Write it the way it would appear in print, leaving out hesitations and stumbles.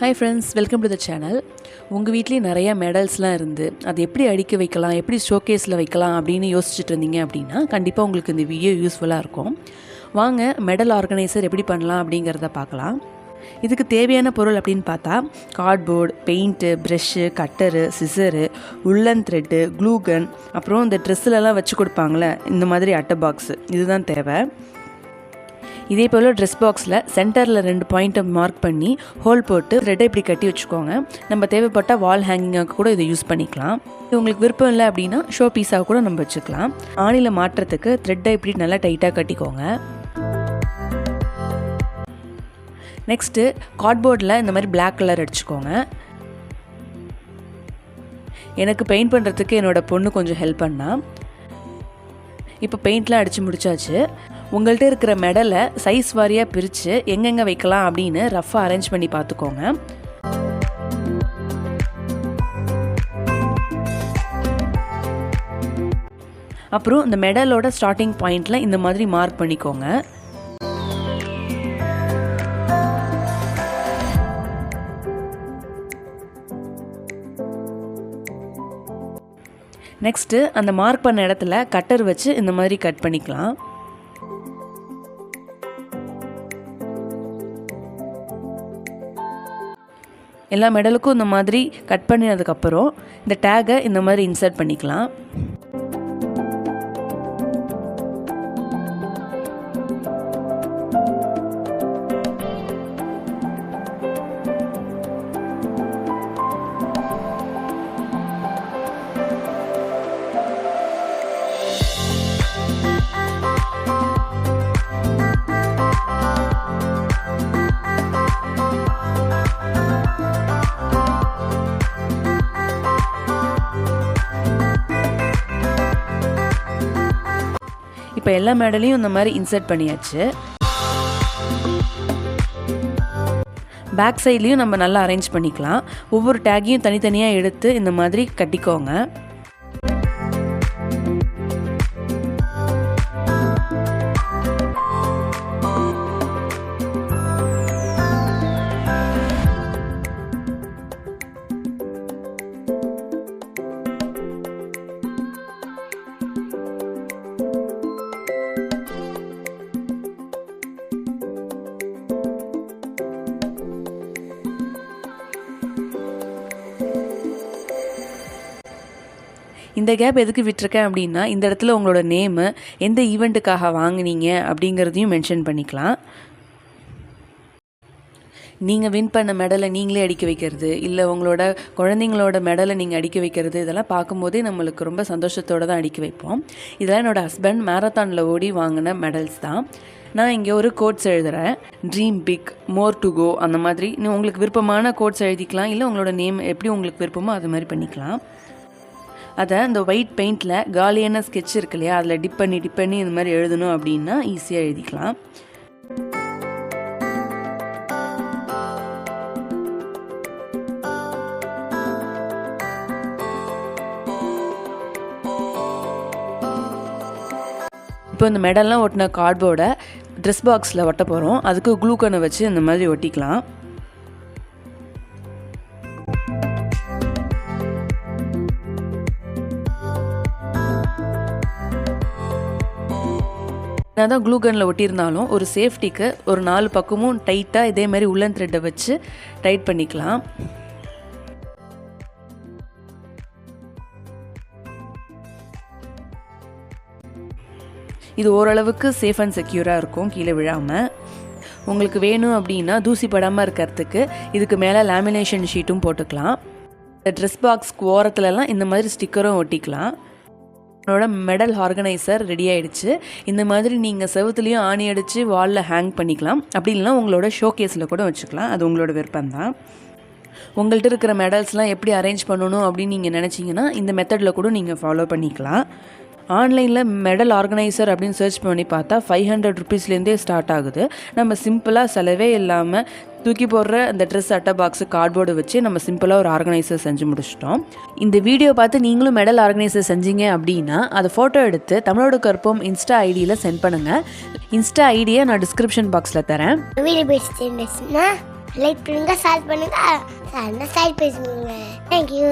Hi friends, welcome to the channel. உங்கள் வீட்லேயும் நிறையா மெடல்ஸ்லாம் இருந்து அது எப்படி அடுக்கி வைக்கலாம், எப்படி ஷோகேஸில் வைக்கலாம் அப்படின்னு யோசிச்சுட்டு இருந்தீங்க அப்படின்னா கண்டிப்பாக உங்களுக்கு இந்த வீடியோ யூஸ்ஃபுல்லாக இருக்கும். வாங்க மெடல் ஆர்கனைசர் எப்படி பண்ணலாம் அப்படிங்கிறத பார்க்கலாம். இதுக்கு தேவையான பொருள் அப்படின்னு பார்த்தா cardboard, paint, brush, cutter, scissor, woollen thread, glue gun, அப்புறம் இந்த ட்ரெஸ்ஸிலலாம் வச்சு கொடுப்பாங்களே இந்த மாதிரி அட்டை பாக்ஸு, இதுதான் தேவை. இதே போல் ட்ரெஸ் பாக்ஸில் சென்டரில் 2 பாயிண்ட்டை மார்க் பண்ணி ஹோல் போட்டு த்ரெட்டை இப்படி கட்டி வச்சுக்கோங்க. நம்ம தேவைப்பட்டால் வால் ஹேங்கிங்காக கூட இதை யூஸ் பண்ணிக்கலாம். இது உங்களுக்கு விருப்பம் இல்லை அப்படின்னா ஷோ பீஸாக கூட நம்ம வச்சுக்கலாம். ஆணியில் மாட்டுறதுக்கு த்ரெட்டை இப்படி நல்லா டைட்டாக கட்டிக்கோங்க. நெக்ஸ்ட்டு கார்ட்போர்டில் இந்த மாதிரி பிளாக் கலர் அடிச்சுக்கோங்க. எனக்கு பெயிண்ட் பண்ணுறதுக்கு என்னோடய பொண்ணு கொஞ்சம் ஹெல்ப் பண்ணா. இப்போ பெயிண்ட்லாம் அடித்து முடிச்சாச்சு. உங்கள்கிட்ட இருக்கிற மெடலை சைஸ் வாரியாக பிரித்து எங்கெங்கே வைக்கலாம் அப்படின்னு ரஃப்பாக அரேஞ்ச் பண்ணி பார்த்துக்கோங்க. அப்புறம் இந்த மெடலோட ஸ்டார்டிங் பாயிண்டில் இந்த மாதிரி மார்க் பண்ணிக்கோங்க. நெக்ஸ்ட்டு அந்த மார்க் பண்ண இடத்துல கட்டர் வச்சு இந்த மாதிரி கட் பண்ணிக்கலாம். எல்லா மெடலுக்கும் இந்த மாதிரி கட் பண்ணினதுக்கப்புறம் இந்த டேகை இந்த மாதிரி இன்சர்ட் பண்ணிக்கலாம். இப்போ எல்லா மெடலையும் இந்த மாதிரி இன்சர்ட் பண்ணியாச்சு. பேக் சைட்லேயும் நம்ம நல்லா அரேஞ்ச் பண்ணிக்கலாம். ஒவ்வொரு டேக்கையும் தனித்தனியாக எடுத்து இந்த மாதிரி கட்டிக்கோங்க. இந்த கேப் எதுக்கு விட்டுருக்கேன் அப்படின்னா இந்த இடத்துல உங்களோட நேமு, எந்த ஈவெண்ட்டுக்காக வாங்கினீங்க அப்படிங்கிறதையும் மென்ஷன் பண்ணிக்கலாம். நீங்கள் வின் பண்ண மெடலை நீங்களே அடிக்க வைக்கிறது, இல்லை உங்களோட குழந்தைங்களோட மெடலை நீங்கள் அடிக்க வைக்கிறது, இதெல்லாம் பார்க்கும்போதே நம்மளுக்கு ரொம்ப சந்தோஷத்தோடு தான் அடிக்க வைப்போம். இதெல்லாம் என்னோடய ஹஸ்பண்ட் மேரத்தானில் ஓடி வாங்கின மெடல்ஸ் தான். நான் இங்கே ஒரு கோட்ஸ் எழுதுகிறேன். Dream big, more to go, அந்த மாதிரி உங்களுக்கு விருப்பமான கோட்ஸ் எழுதிக்கலாம். இல்லை உங்களோட நேம் எப்படி உங்களுக்கு விருப்பமோ அது மாதிரி பண்ணிக்கலாம். அதை இந்த ஒயிட் பெயிண்டில் காலியான ஸ்கெட்ச் இருக்கு இல்லையா, அதில் டிப் பண்ணி இந்த மாதிரி எழுதணும் அப்படின்னா ஈஸியாக எழுதிக்கலாம். இப்போ இந்த மெடல்லாம் ஒட்டின கார்ட்போர்டை ட்ரெஸ் பாக்ஸில் ஒட்ட போகிறோம். அதுக்கு க்ளூகனை வச்சு இந்த மாதிரி ஒட்டிக்கலாம். நான் தான் க்ளூகனில் ஒட்டியிருந்தாலும் ஒரு சேஃப்டிக்கு ஒரு 4 பக்கமும் டைட்டாக இதே மாதிரி உள்ளன் த்ரெட்டை வச்சு டைட் பண்ணிக்கலாம். இது ஓரளவுக்கு சேஃப் அண்ட் செக்யூராக இருக்கும், கீழே விழாமல். உங்களுக்கு வேணும் அப்படின்னா தூசி படாமல் இருக்கிறதுக்கு இதுக்கு மேலே லேமினேஷன் ஷீட்டும் போட்டுக்கலாம். இந்த ட்ரெஸ் பாக்ஸ்க்கு ஓரத்துலலாம் இந்த மாதிரி ஸ்டிக்கரும் ஒட்டிக்கலாம். என்னோட மெடல் ஆர்கனைசர் ரெடி ஆகிடுச்சு. இந்த மாதிரி நீங்கள் செவுத்துலேயும் ஆணி அடித்து வாலில் ஹேங் பண்ணிக்கலாம். அப்படி இல்லைனா உங்களோட ஷோகேஸில் கூட வச்சுக்கலாம். அது உங்களோட விருப்பம் தான். உங்கள்கிட்ட இருக்கிற மெடல்ஸ்லாம் எப்படி அரேஞ்ச் பண்ணணும் அப்படின்னு நீங்கள் நினச்சிங்கன்னா இந்த மெத்தடில் கூட நீங்கள் ஃபாலோ பண்ணிக்கலாம். ஆன்லைனில் மெடல் ஆர்கனைசர் அப்படின்னு சர்ச் பண்ணி பார்த்தா 500 ருபீஸ்லேருந்தே ஸ்டார்ட் ஆகுது. நம்ம சிம்பிளாக செலவே இல்லாமல் தூக்கி போடுற அந்த ட்ரெஸ் அட்டை பாக்ஸு கார்ட்போர்டு வச்சு நம்ம சிம்பிளாக ஒரு ஆர்கனைசர் செஞ்சு முடிச்சிட்டோம். இந்த வீடியோ பார்த்து நீங்களும் மெடல் ஆர்கனைசர் செஞ்சீங்க அப்படின்னா அதை ஃபோட்டோ எடுத்து தமிழோட கற்போம் இன்ஸ்டா ஐடியில் சென்ட் பண்ணுங்கள். இன்ஸ்டா ஐடியை நான் டிஸ்கிரிப்ஷன் பாக்ஸில் தரேன். லைக் பண்ணுங்க, ஷேர் பண்ணுங்க, சைட் பேசுங்க. தேங்க்யூ.